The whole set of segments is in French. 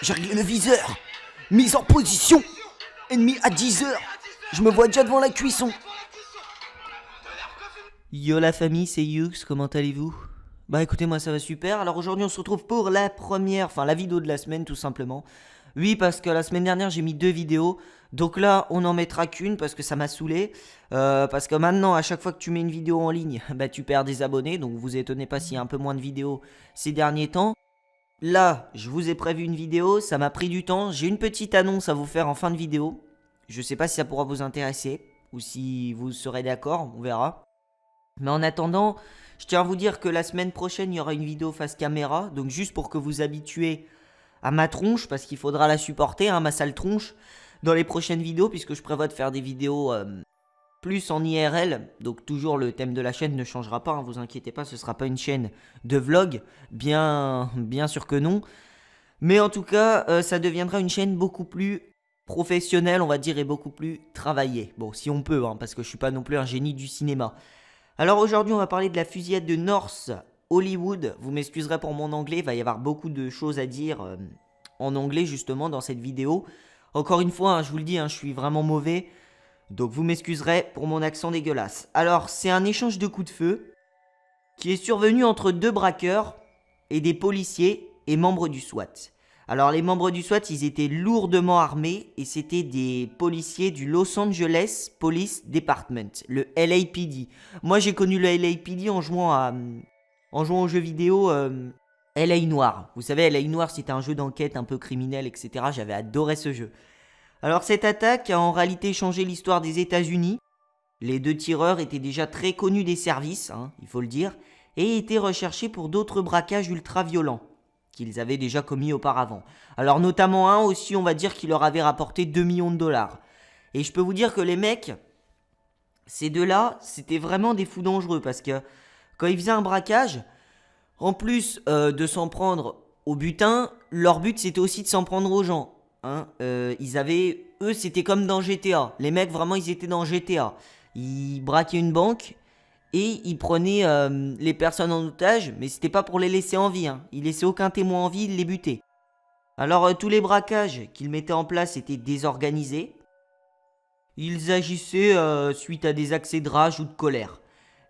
J'ai réglé le viseur. Mise en position. Ennemi à 10 heures. Je me vois déjà devant la cuisson. Yo la famille, c'est Yux, comment allez-vous? Bah écoutez, moi ça va super. Alors aujourd'hui on se retrouve pour la vidéo de la semaine tout simplement. Oui, parce que la semaine dernière j'ai mis 2 vidéos. Donc là on en mettra qu'une parce que ça m'a saoulé. Parce que maintenant à chaque fois que tu mets une vidéo en ligne, bah tu perds des abonnés. Donc vous étonnez pas s'il y a un peu moins de vidéos ces derniers temps. Là, je vous ai prévu une vidéo, ça m'a pris du temps. J'ai une petite annonce à vous faire en fin de vidéo. Je sais pas si ça pourra vous intéresser ou si vous serez d'accord, on verra. Mais en attendant, je tiens à vous dire que la semaine prochaine, il y aura une vidéo face caméra. Donc juste pour que vous habituez à ma tronche, parce qu'il faudra la supporter, hein, ma sale tronche, dans les prochaines vidéos, puisque je prévois de faire des vidéos plus en IRL. Donc toujours le thème de la chaîne ne changera pas, hein, vous inquiétez pas, ce sera pas une chaîne de vlog, bien sûr que non. Mais en tout cas, ça deviendra une chaîne beaucoup plus professionnelle, on va dire, et beaucoup plus travaillée. Bon, si on peut, hein, parce que je suis pas non plus un génie du cinéma. Alors aujourd'hui on va parler de la fusillade de North Hollywood. Vous m'excuserez pour mon anglais, il va y avoir beaucoup de choses à dire en anglais justement dans cette vidéo. Encore une fois, hein, je vous le dis, hein, je suis vraiment mauvais. Donc vous m'excuserez pour mon accent dégueulasse. Alors c'est un échange de coups de feu qui est survenu entre 2 braqueurs et des policiers et membres du SWAT. Alors les membres du SWAT, ils étaient lourdement armés et c'était des policiers du Los Angeles Police Department, le LAPD. Moi j'ai connu le LAPD en jouant aux jeux vidéo LA Noire. Vous savez, LA Noire c'était un jeu d'enquête un peu criminel, etc. J'avais adoré ce jeu. Alors cette attaque a en réalité changé l'histoire des États-Unis. Les 2 tireurs étaient déjà très connus des services, hein, il faut le dire, et étaient recherchés pour d'autres braquages ultra-violents qu'ils avaient déjà commis auparavant. Alors notamment un aussi, on va dire, qui leur avait rapporté 2 millions de dollars. Et je peux vous dire que les mecs, ces 2-là, c'était vraiment des fous dangereux, parce que quand ils faisaient un braquage, en plus de s'en prendre au butin, leur but c'était aussi de s'en prendre aux gens. Hein. Eux c'était comme dans GTA. Les mecs vraiment ils étaient dans GTA. Ils braquaient une banque et ils prenaient les personnes en otage, mais c'était pas pour les laisser en vie. Hein. Ils laissaient aucun témoin en vie, ils les butaient. Alors tous les braquages qu'ils mettaient en place étaient désorganisés. Ils agissaient suite à des accès de rage ou de colère.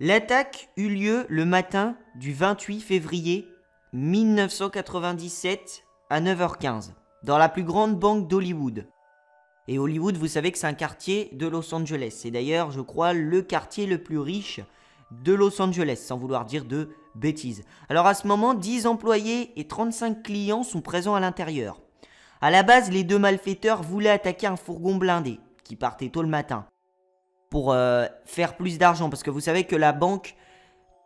L'attaque eut lieu le matin du 28 février 1997 à 9h15 dans la plus grande banque d'Hollywood. Et Hollywood, vous savez que c'est un quartier de Los Angeles. C'est d'ailleurs, je crois, le quartier le plus riche de Los Angeles, sans vouloir dire de bêtises. Alors à ce moment, 10 employés et 35 clients sont présents à l'intérieur. À la base, les 2 malfaiteurs voulaient attaquer un fourgon blindé qui partait tôt le matin pour faire plus d'argent. Parce que vous savez que la banque,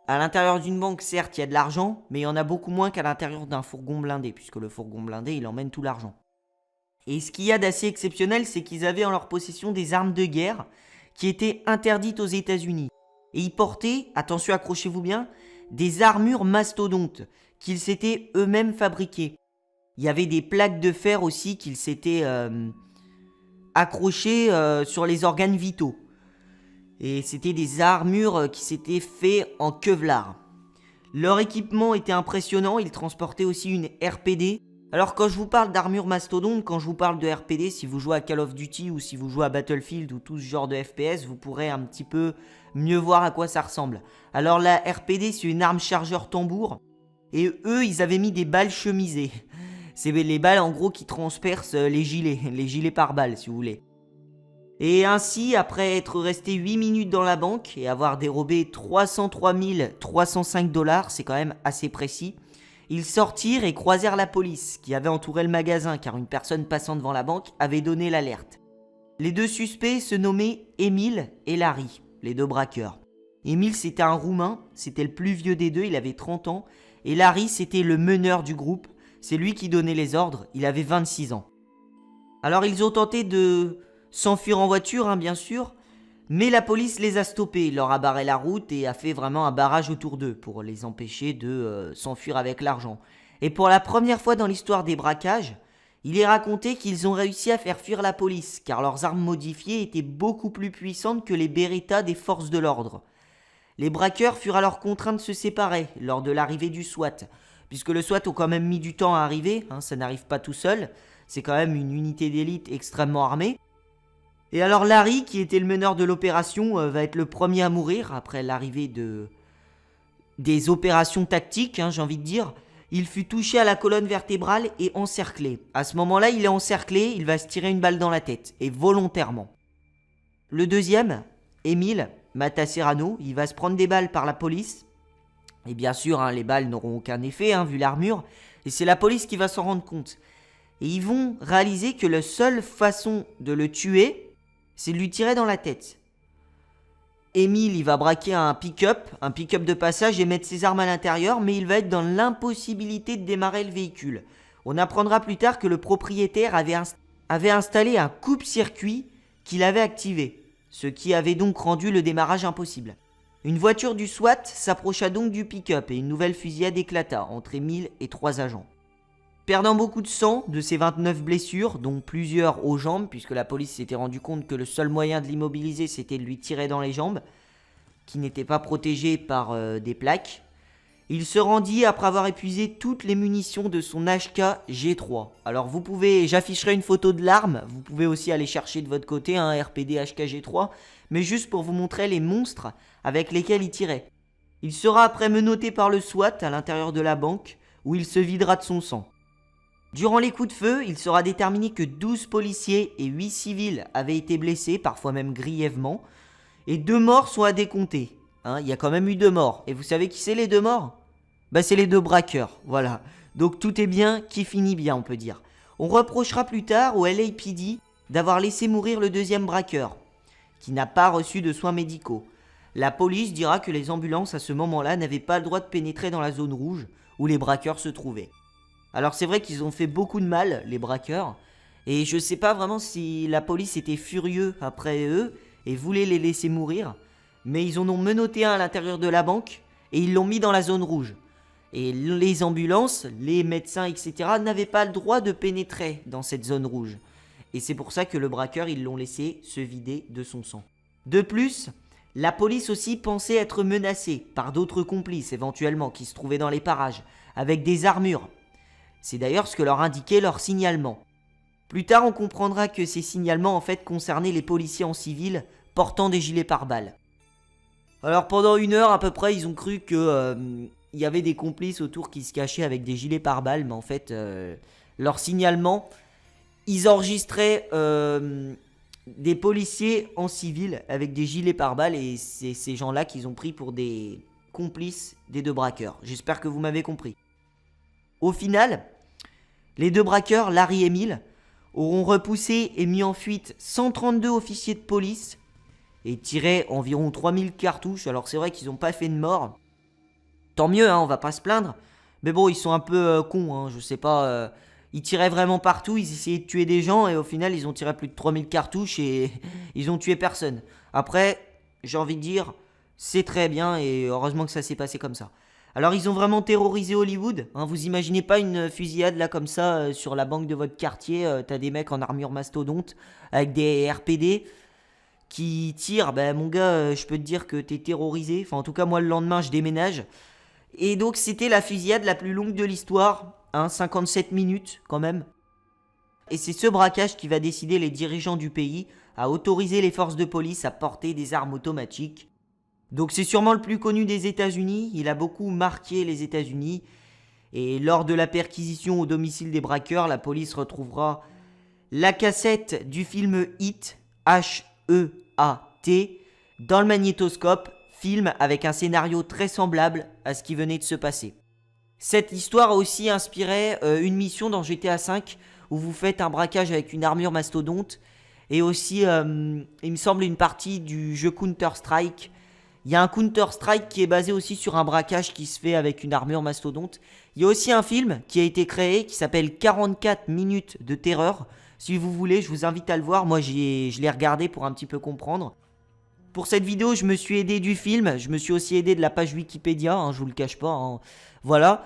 à l'intérieur d'une banque, certes, il y a de l'argent, mais il y en a beaucoup moins qu'à l'intérieur d'un fourgon blindé, puisque le fourgon blindé, il emmène tout l'argent. Et ce qu'il y a d'assez exceptionnel, c'est qu'ils avaient en leur possession des armes de guerre qui étaient interdites aux États-Unis. Et ils portaient, attention, accrochez-vous bien, des armures mastodontes qu'ils s'étaient eux-mêmes fabriquées. Il y avait des plaques de fer aussi qu'ils s'étaient accrochées sur les organes vitaux. Et c'était des armures qui s'étaient faites en Kevlar. Leur équipement était impressionnant, ils transportaient aussi une RPD. Alors quand je vous parle d'armure mastodonte, quand je vous parle de RPD, si vous jouez à Call of Duty ou si vous jouez à Battlefield ou tout ce genre de FPS, vous pourrez un petit peu mieux voir à quoi ça ressemble. Alors la RPD, c'est une arme chargeur tambour, et eux, ils avaient mis des balles chemisées. C'est les balles en gros qui transpercent les gilets pare-balles si vous voulez. Et ainsi, après être resté 8 minutes dans la banque et avoir dérobé 303 305 $, c'est quand même assez précis, ils sortirent et croisèrent la police qui avait entouré le magasin car une personne passant devant la banque avait donné l'alerte. Les 2 suspects se nommaient Émile et Larry, les 2 braqueurs. Émile c'était un Roumain, c'était le plus vieux des 2, il avait 30 ans, et Larry c'était le meneur du groupe, c'est lui qui donnait les ordres, il avait 26 ans. Alors ils ont tenté de s'enfuir en voiture, hein, bien sûr, mais la police les a stoppés, leur a barré la route et a fait vraiment un barrage autour d'eux pour les empêcher de s'enfuir avec l'argent. Et pour la première fois dans l'histoire des braquages, il est raconté qu'ils ont réussi à faire fuir la police, car leurs armes modifiées étaient beaucoup plus puissantes que les Beretta des forces de l'ordre. Les braqueurs furent alors contraints de se séparer lors de l'arrivée du SWAT, puisque le SWAT ont quand même mis du temps à arriver, ça n'arrive pas tout seul, c'est quand même une unité d'élite extrêmement armée. Et alors Larry, qui était le meneur de l'opération, va être le premier à mourir après l'arrivée des opérations tactiques, j'ai envie de dire. Il fut touché à la colonne vertébrale et encerclé. À ce moment-là, il est encerclé, il va se tirer une balle dans la tête, et volontairement. Le deuxième, Émile Mataserano, il va se prendre des balles par la police. Et bien sûr, les balles n'auront aucun effet, vu l'armure. Et c'est la police qui va s'en rendre compte. Et ils vont réaliser que la seule façon de le tuer, c'est de lui tirer dans la tête. Émile, il va braquer un pick-up de passage et mettre ses armes à l'intérieur, mais il va être dans l'impossibilité de démarrer le véhicule. On apprendra plus tard que le propriétaire avait installé un coupe-circuit qu'il avait activé, ce qui avait donc rendu le démarrage impossible. Une voiture du SWAT s'approcha donc du pick-up et une nouvelle fusillade éclata entre Émile et 3 agents. Perdant beaucoup de sang de ses 29 blessures, dont plusieurs aux jambes, puisque la police s'était rendu compte que le seul moyen de l'immobiliser, c'était de lui tirer dans les jambes, qui n'étaient pas protégées par des plaques, il se rendit après avoir épuisé toutes les munitions de son HK G3. Alors j'afficherai une photo de l'arme, vous pouvez aussi aller chercher de votre côté un RPD HK G3, mais juste pour vous montrer les monstres avec lesquels il tirait. Il sera après menotté par le SWAT à l'intérieur de la banque, où il se videra de son sang. Durant les coups de feu, il sera déterminé que 12 policiers et 8 civils avaient été blessés, parfois même grièvement, et 2 morts sont à décompter. Il y a quand même eu 2 morts. Et vous savez qui c'est les 2 morts ? C'est les 2 braqueurs, voilà. Donc tout est bien qui finit bien, on peut dire. On reprochera plus tard au LAPD d'avoir laissé mourir le deuxième braqueur, qui n'a pas reçu de soins médicaux. La police dira que les ambulances à ce moment-là n'avaient pas le droit de pénétrer dans la zone rouge où les braqueurs se trouvaient. Alors c'est vrai qu'ils ont fait beaucoup de mal, les braqueurs, et je sais pas vraiment si la police était furieux après eux et voulait les laisser mourir, mais ils en ont menotté un à l'intérieur de la banque et ils l'ont mis dans la zone rouge. Et les ambulances, les médecins, etc. n'avaient pas le droit de pénétrer dans cette zone rouge. Et c'est pour ça que le braqueur, ils l'ont laissé se vider de son sang. De plus, la police aussi pensait être menacée par d'autres complices éventuellement qui se trouvaient dans les parages, avec des armures. C'est d'ailleurs ce que leur indiquait leur signalement. Plus tard, on comprendra que ces signalements en fait concernaient les policiers en civil portant des gilets pare-balles. Alors pendant 1 heure à peu près, ils ont cru que y avait des complices autour qui se cachaient avec des gilets pare-balles, mais en fait, leur signalement, ils enregistraient des policiers en civil avec des gilets pare-balles et c'est ces gens-là qu'ils ont pris pour des complices des 2 braqueurs. J'espère que vous m'avez compris. Au final, les 2 braqueurs, Larry et Émile, auront repoussé et mis en fuite 132 officiers de police et tiré environ 3000 cartouches. Alors c'est vrai qu'ils n'ont pas fait de mort. Tant mieux, on va pas se plaindre. Mais bon, ils sont un peu cons, je sais pas. Ils tiraient vraiment partout, ils essayaient de tuer des gens et au final ils ont tiré plus de 3000 cartouches et ils ont tué personne. Après, j'ai envie de dire, c'est très bien et heureusement que ça s'est passé comme ça. Alors ils ont vraiment terrorisé Hollywood, vous imaginez pas une fusillade là comme ça sur la banque de votre quartier, t'as des mecs en armure mastodonte avec des RPD qui tirent, mon gars, je peux te dire que t'es terrorisé, enfin en tout cas moi le lendemain je déménage. Et donc c'était la fusillade la plus longue de l'histoire, 57 minutes quand même. Et c'est ce braquage qui va décider les dirigeants du pays à autoriser les forces de police à porter des armes automatiques. Donc c'est sûrement le plus connu des États-Unis, il a beaucoup marqué les États-Unis. Et lors de la perquisition au domicile des braqueurs, la police retrouvera la cassette du film Hit, H-E-A-T, dans le magnétoscope, film avec un scénario très semblable à ce qui venait de se passer. Cette histoire a aussi inspiré une mission dans GTA V où vous faites un braquage avec une armure mastodonte et aussi, il me semble, une partie du jeu Counter-Strike. Il y a un Counter-Strike qui est basé aussi sur un braquage qui se fait avec une armure mastodonte. Il y a aussi un film qui a été créé qui s'appelle 44 minutes de terreur. Si vous voulez, je vous invite à le voir. Moi, je l'ai regardé pour un petit peu comprendre. Pour cette vidéo, je me suis aidé du film. Je me suis aussi aidé de la page Wikipédia, je vous le cache pas. Voilà.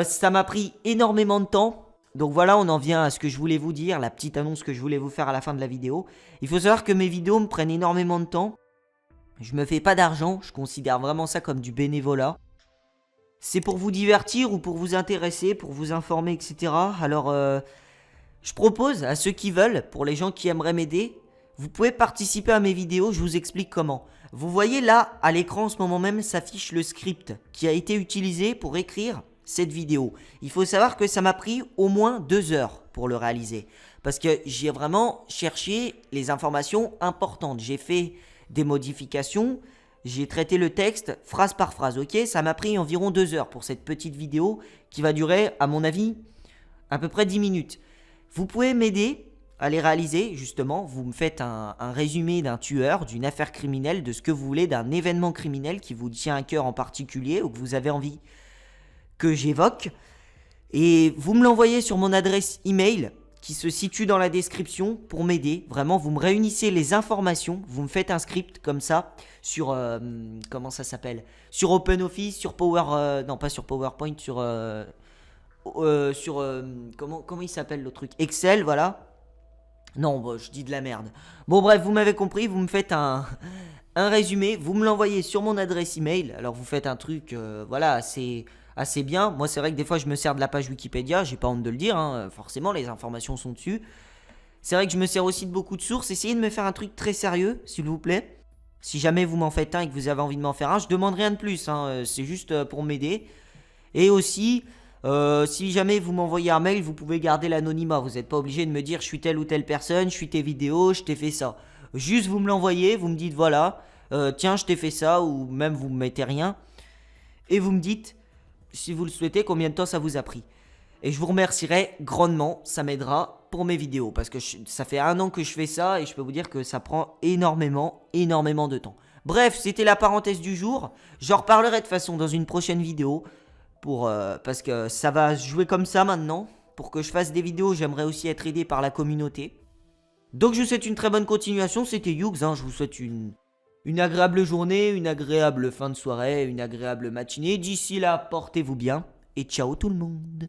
Ça m'a pris énormément de temps. Donc voilà, on en vient à ce que je voulais vous dire, la petite annonce que je voulais vous faire à la fin de la vidéo. Il faut savoir que mes vidéos me prennent énormément de temps. Je me fais pas d'argent, je considère vraiment ça comme du bénévolat. C'est pour vous divertir ou pour vous intéresser, pour vous informer, etc. Alors, je propose à ceux qui veulent, pour les gens qui aimeraient m'aider, vous pouvez participer à mes vidéos, je vous explique comment. Vous voyez là, à l'écran en ce moment même, s'affiche le script qui a été utilisé pour écrire cette vidéo. Il faut savoir que ça m'a pris au moins 2 heures pour le réaliser. Parce que j'ai vraiment cherché les informations importantes. J'ai fait des modifications, j'ai traité le texte phrase par phrase, ok? Ça m'a pris environ 2 heures pour cette petite vidéo qui va durer, à mon avis, à peu près 10 minutes. Vous pouvez m'aider à les réaliser, justement. Vous me faites un résumé d'un tueur, d'une affaire criminelle, de ce que vous voulez, d'un événement criminel qui vous tient à cœur en particulier ou que vous avez envie que j'évoque. Et vous me l'envoyez sur mon adresse email qui se situe dans la description pour m'aider. Vraiment, vous me réunissez les informations, vous me faites un script comme ça sur comment ça s'appelle, sur OpenOffice, sur Power, non pas sur PowerPoint, sur comment il s'appelle le truc, Excel, voilà. Non, bon, je dis de la merde. Bon bref, vous m'avez compris, vous me faites un résumé, vous me l'envoyez sur mon adresse email. Alors vous faites un truc, voilà, assez bien. Moi, c'est vrai que des fois, je me sers de la page Wikipédia, j'ai pas honte de le dire, hein. Forcément, les informations sont dessus. C'est vrai que je me sers aussi de beaucoup de sources. Essayez de me faire un truc très sérieux, s'il vous plaît. Si jamais vous m'en faites un et que vous avez envie de m'en faire un, je demande rien de plus, hein. C'est juste pour m'aider. Et aussi, si jamais vous m'envoyez un mail, vous pouvez garder l'anonymat. Vous n'êtes pas obligé de me dire je suis telle ou telle personne, je suis tes vidéos, je t'ai fait ça. Juste vous me l'envoyez, vous me dites voilà, tiens je t'ai fait ça, ou même vous me mettez rien. Et vous me dites, si vous le souhaitez, combien de temps ça vous a pris. Et je vous remercierai grandement, ça m'aidera pour mes vidéos. Parce que ça fait 1 an que je fais ça et je peux vous dire que ça prend énormément de temps. Bref, c'était la parenthèse du jour. J'en reparlerai de toute façon dans une prochaine vidéo. Parce que ça va se jouer comme ça maintenant. Pour que je fasse des vidéos, j'aimerais aussi être aidé par la communauté. Donc je vous souhaite une très bonne continuation. C'était Yugs, hein. Je vous souhaite une agréable journée, une agréable fin de soirée, une agréable matinée. D'ici là, portez-vous bien. Et ciao tout le monde.